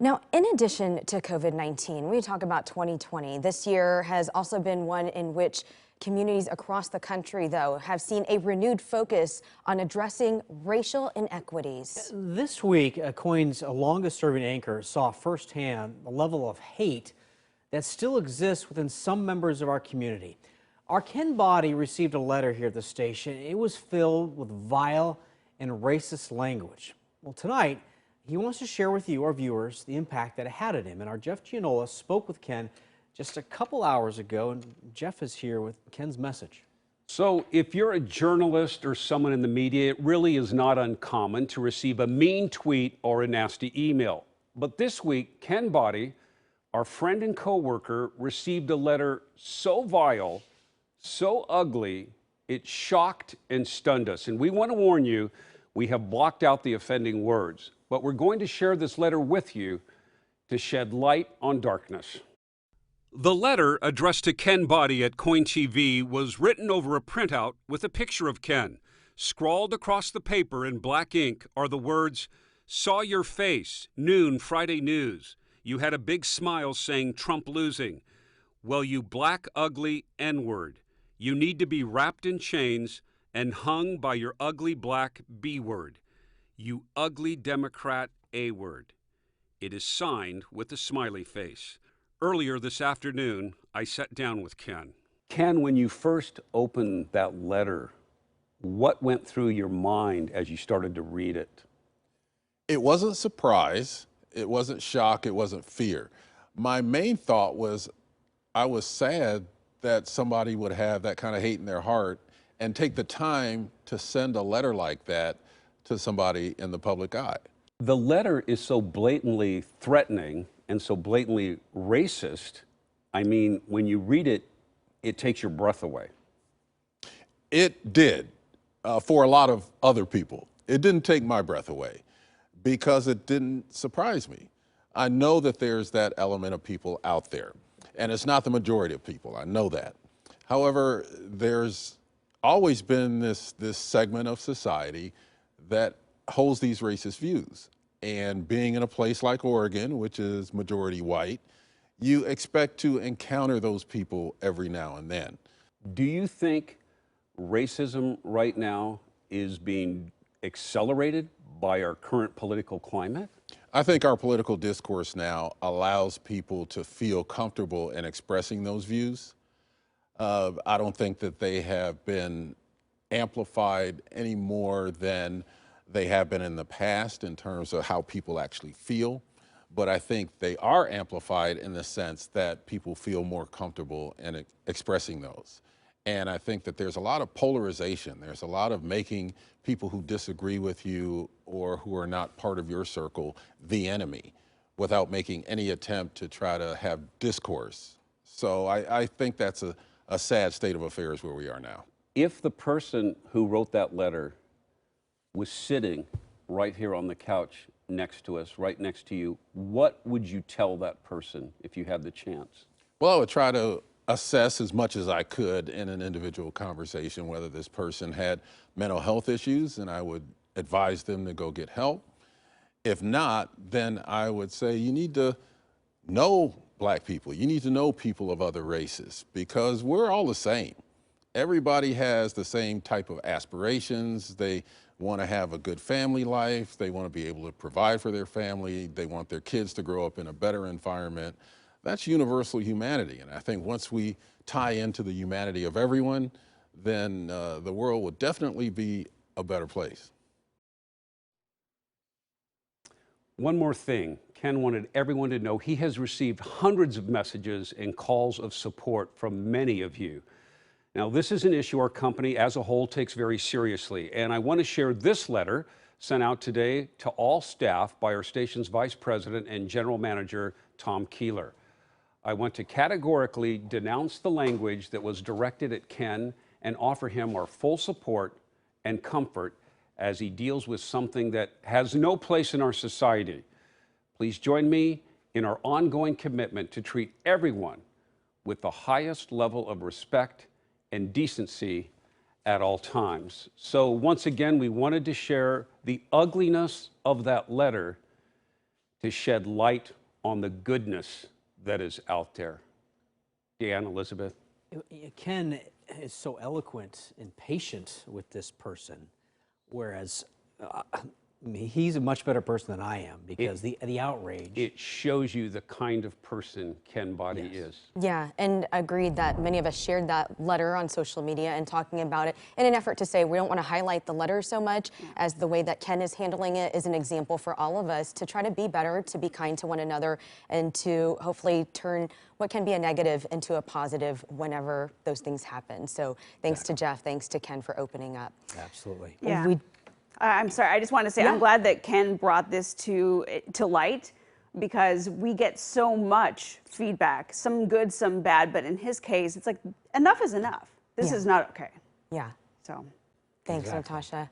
Now, in addition to COVID-19, we talk about 2020. This year has also been one in which communities across the country, though, have seen a renewed focus on addressing racial inequities. This week, KOIN's longest-serving anchor saw firsthand the level of hate that still exists within some members of our community. Our Ken Boddie received a letter here at the station. It was filled with vile and racist language. Well, tonight, he wants to share with you, our viewers, the impact that it had on him. And our Jeff Gianola spoke with Ken just a couple hours ago, and Jeff is here with Ken's message. So if you're a journalist or someone in the media, it really is not uncommon to receive a mean tweet or a nasty email. But this week, Ken Boddie, our friend and co-worker, received a letter so vile, so ugly, it shocked and stunned us. And we want to warn you, we have blocked out the offending words. But we're going to share this letter with you to shed light on darkness. The letter, addressed to Ken Boddie at KOIN TV, was written over a printout with a picture of Ken. Scrawled across the paper in black ink are the words, "Saw your face, noon Friday news. You had a big smile saying Trump losing. Well, you black, ugly N-word. You need to be wrapped in chains and hung by your ugly black B-word. You ugly Democrat A-word." It is signed with a smiley face. Earlier this afternoon, I sat down with Ken. Ken, when you first opened that letter, what went through your mind as you started to read it? It wasn't surprise, it wasn't shock, it wasn't fear. My main thought was I was sad that somebody would have that kind of hate in their heart and take the time to send a letter like that to somebody in the public eye. The letter is so blatantly threatening and so blatantly racist. I mean, when you read it, it takes your breath away. It did for a lot of other people. It didn't take my breath away because it didn't surprise me. I know that there's that element of people out there, and it's not the majority of people. I know that. However, there's always been this segment of society that holds these racist views. And being in a place like Oregon, which is majority white, you expect to encounter those people every now and then. Do you think racism right now is being accelerated by our current political climate? I think our political discourse now allows people to feel comfortable in expressing those views. I don't think that they have been amplified any more than they have been in the past in terms of how people actually feel. But I think they are amplified in the sense that people feel more comfortable in expressing those. And I think that there's a lot of polarization. There's a lot of making people who disagree with you or who are not part of your circle the enemy without making any attempt to try to have discourse. So I think that's a sad state of affairs where we are now. If the person who wrote that letter was sitting right here on the couch next to us, right next to you, what would you tell that person if you had the chance? Well, I would try to assess as much as I could in an individual conversation whether this person had mental health issues, and I would advise them to go get help. If not, then I would say you need to know black people. You need to know people of other races because we're all the same. Everybody has the same type of aspirations. They want to have a good family life. They want to be able to provide for their family. They want their kids to grow up in a better environment. That's universal humanity. And I think once we tie into the humanity of everyone, then the world will definitely be a better place. One more thing. Ken wanted everyone to know he has received hundreds of messages and calls of support from many of you. Now, this is an issue our company as a whole takes very seriously, and I want to share this letter sent out today to all staff by our station's Vice President and General Manager, Tom Keeler. I want to categorically denounce the language that was directed at Ken and offer him our full support and comfort as he deals with something that has no place in our society. Please join me in our ongoing commitment to treat everyone with the highest level of respect and decency at all times. So once again, we wanted to share the ugliness of that letter to shed light on the goodness that is out there. Dan, Elizabeth? Ken is so eloquent and patient with this person, whereas he's a much better person than I am because the outrage. It shows you the kind of person Ken Boddie is. Yeah, and agreed that many of us shared that letter on social media and talking about it in an effort to say we don't want to highlight the letter so much as the way that Ken is handling it is an example for all of us to try to be better, to be kind to one another, and to hopefully turn what can be a negative into a positive whenever those things happen. So thanks to Jeff, thanks to Ken for opening up. Absolutely. Yeah. I'm sorry, I just want to say I'm glad that Ken brought this to light because we get so much feedback, some good, some bad, but in his case, it's like enough is enough. This is not okay. Yeah. So Thanks, Natasha.